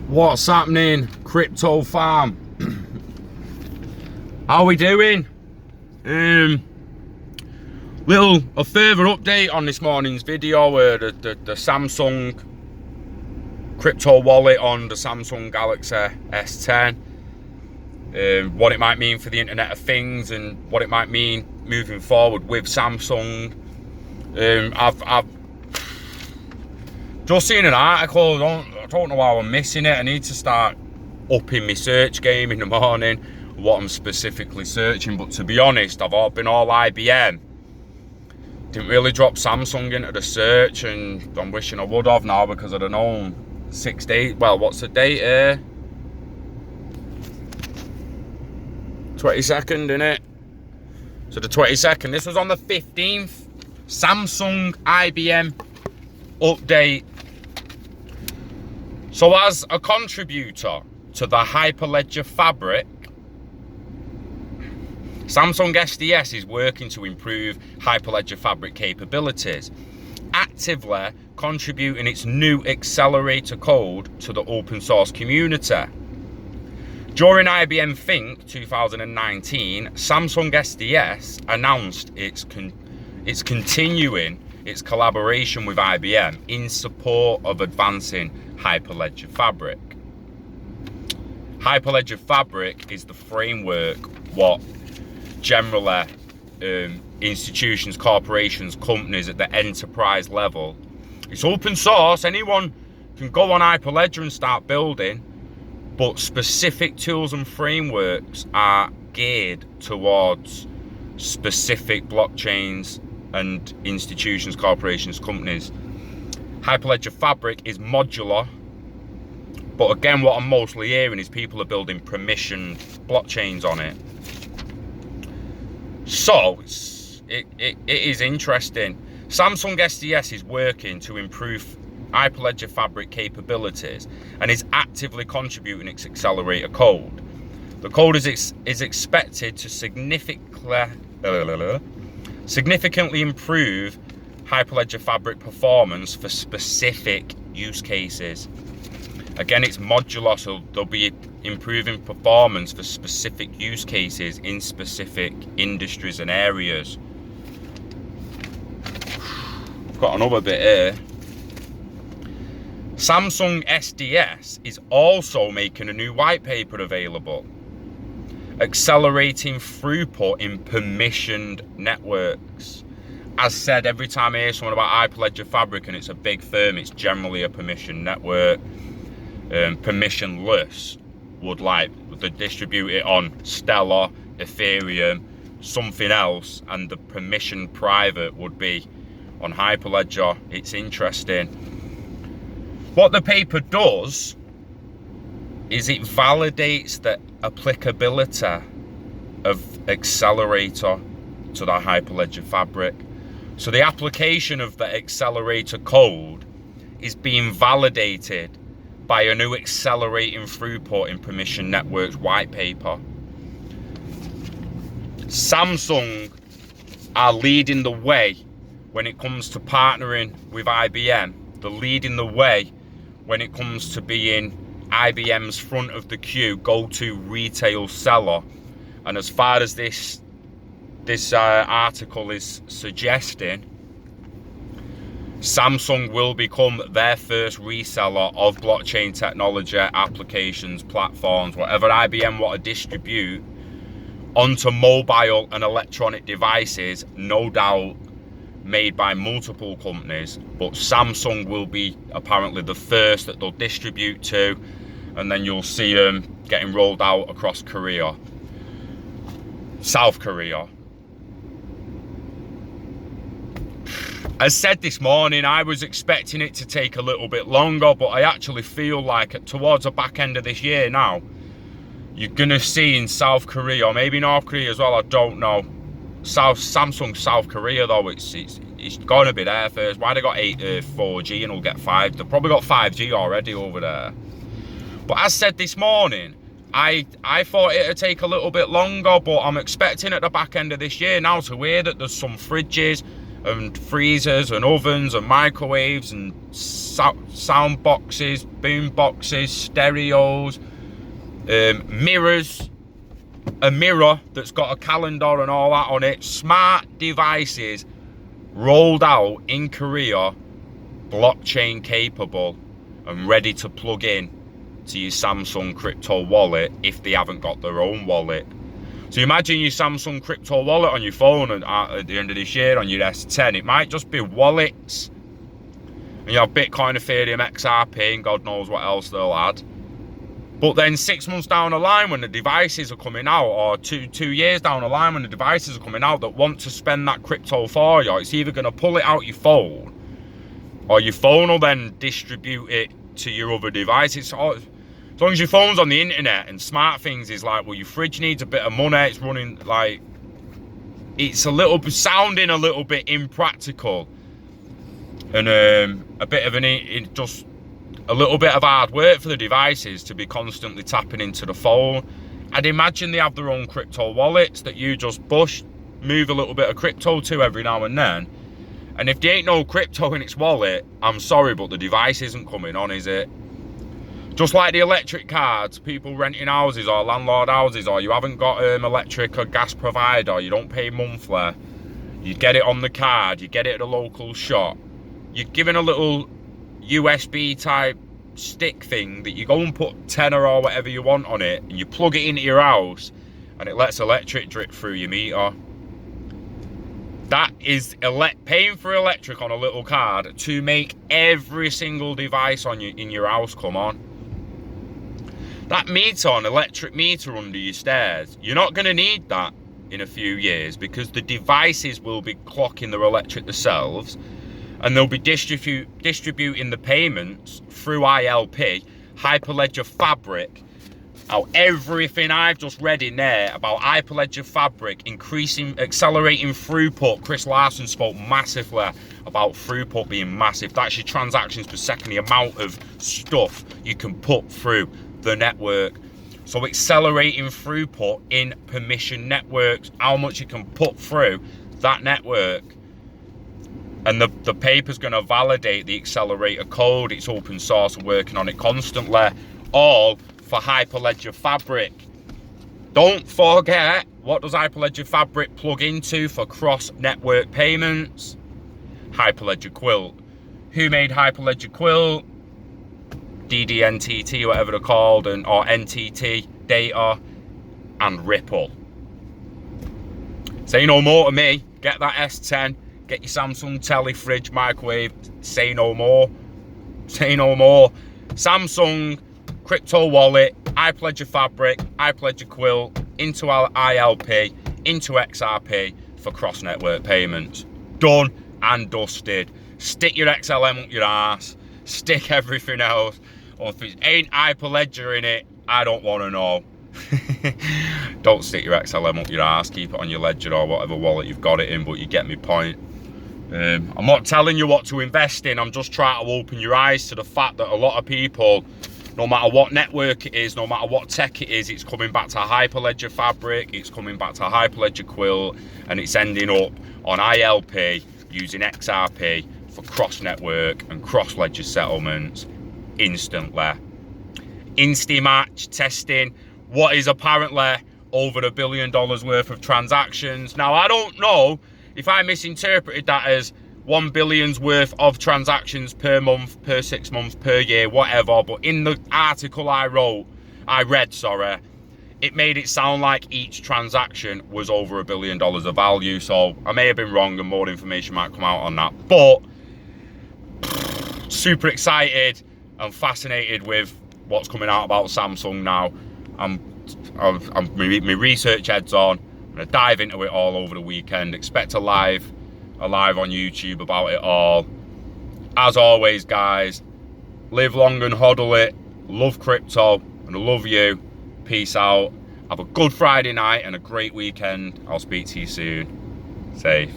What's happening, crypto farm? How we doing? A further update on this morning's video where the Samsung crypto wallet on the Samsung Galaxy S10, what it might mean for the Internet of Things and what it might mean moving forward with Samsung. I've just seen an article. I don't know how I'm missing it. I need to start upping my search game in the morning, what I'm specifically searching. But to be honest, I've been all IBM. Didn't really drop Samsung into the search, and I'm wishing I would have now because I'd have known 6 days. Well, what's the date here? 22nd, innit? So the 22nd. This was on the 15th. Samsung IBM update. So as a contributor to the Hyperledger fabric, Samsung SDS is working to improve Hyperledger fabric capabilities, actively contributing its new Accelerator code to the open source community. During IBM Think 2019, Samsung SDS announced it's continuing its collaboration with IBM in support of advancing Hyperledger Fabric. Hyperledger Fabric is the framework what generally institutions, corporations, companies at the enterprise level. It's open source, anyone can go on Hyperledger and start building, but specific tools and frameworks are geared towards specific blockchains and institutions, corporations, companies. Hyperledger Fabric is modular, but again, what I'm mostly hearing is people are building permissioned blockchains on it. So it is interesting. Samsung SDS is working to improve Hyperledger Fabric capabilities and is actively contributing its Accelerator code. The code is expected to significantly improve Hyperledger Fabric performance for specific use cases. Again, it's modular, so they'll be improving performance for specific use cases in specific industries and areas. I've got another bit here. Samsung SDS is also making a new white paper available, accelerating throughput in permissioned networks. As said, every time I hear something about Hyperledger Fabric and it's a big firm, it's generally a permissioned network. Permissionless would they distribute it on Stellar, Ethereum, something else, and the permission private would be on Hyperledger. It's interesting. What the paper does is it validates the applicability of Accelerator to the Hyperledger Fabric. So the application of the Accelerator code is being validated by a new accelerating throughput in permission networks white paper. Samsung are leading the way when it comes to partnering with IBM. They're leading the way when it comes to being IBM's front of the queue go-to retail seller. And as far as this article is suggesting, Samsung will become their first reseller of blockchain technology, applications, platforms, whatever IBM want to distribute onto mobile and electronic devices, no doubt made by multiple companies, but Samsung will be apparently the first that they'll distribute to, and then you'll see them getting rolled out across Korea, South Korea. As said this morning, I was expecting it to take a little bit longer, but I actually feel like towards the back end of this year now, you're going to see in South Korea, or maybe North Korea as well, I don't know. Samsung South Korea though, it's going to be there first. Why they got 4G and we'll get 5? They've probably got 5G already over there. But as said this morning, I thought it'd take a little bit longer, but I'm expecting at the back end of this year now to hear that there's some fridges and freezers and ovens and microwaves and sound boxes, boom boxes, stereos, mirrors, a mirror that's got a calendar and all that on it. Smart devices rolled out in Korea, blockchain capable and ready to plug in to your Samsung crypto wallet if they haven't got their own wallet. So imagine your Samsung crypto wallet on your phone, and at the end of this year on your S10, it might just be wallets. And you have Bitcoin, Ethereum, XRP, and God knows what else they'll add. But then 6 months down the line when the devices are coming out, or two years down the line when the devices are coming out that want to spend that crypto for you, it's either going to pull it out your phone, or your phone will then distribute it to your other devices. As long as your phone's on the internet, and smart things is like, well, your fridge needs a bit of money, it's running like, it's sounding a little bit impractical, and a bit of just a little bit of hard work for the devices to be constantly tapping into the phone. I'd imagine they have their own crypto wallets that you just move a little bit of crypto to every now and then. And if there ain't no crypto in its wallet, I'm sorry, but the device isn't coming on, is it? Just like the electric cards, people renting houses or landlord houses, or you haven't got electric or gas provider, you don't pay monthly, you get it on the card, you get it at a local shop, you're given a little USB type stick thing that you go and put tenner or whatever you want on it, and you plug it into your house, and it lets electric drip through your meter. That is paying for electric on a little card to make every single device in your house come on. That meter, an electric meter under your stairs, you're not going to need that in a few years, because the devices will be clocking their electric themselves, and they'll be distributing the payments through ILP, Hyperledger Fabric. Now, everything I've just read in there about Hyperledger Fabric accelerating throughput. Chris Larson spoke massively about throughput being massive. That's your transactions per second, the amount of stuff you can put through the network. So accelerating throughput in permission networks, how much you can put through that network. And the paper's going to validate the accelerator code. It's open source, working on it constantly, all for Hyperledger Fabric. Don't forget, what does Hyperledger Fabric plug into for cross-network payments? Hyperledger Quilt. Who made Hyperledger Quilt? DDNTT, whatever they're called, or NTT Data, and Ripple. Say no more to me. Get that S10. Get your Samsung telly, fridge, microwave. Say no more. Say no more. Samsung crypto wallet, Hyperledger Fabric, Hyperledger Quilt, into ILP, into XRP for cross-network payments. Done and dusted. Stick your XLM up your ass. Stick everything else. Or if it ain't Hyperledger in it, I don't want to know. Don't stick your XLM up your ass. Keep it on your ledger or whatever wallet you've got it in, but you get my point. I'm not telling you what to invest in. I'm just trying to open your eyes to the fact that a lot of people, no matter what network it is, no matter what tech it is, it's coming back to Hyperledger Fabric, it's coming back to Hyperledger Quilt, and it's ending up on ILP using XRP for cross-network and cross-ledger settlements instantly. Insti-match testing what is apparently over $1 billion worth of transactions. Now, I don't know if I misinterpreted that as 1 billion's worth of transactions per month, per 6 months, per year, whatever. But in the article I read, it made it sound like each transaction was over $1 billion of value. So I may have been wrong and more information might come out on that. But super excited and fascinated with what's coming out about Samsung now. My research head's on. I'm going to dive into it all over the weekend. Expect a live on YouTube about it all. As always, guys, live long and hodl it. Love crypto and I love you. Peace out. Have a good Friday night and a great weekend. I'll speak to you soon. Safe.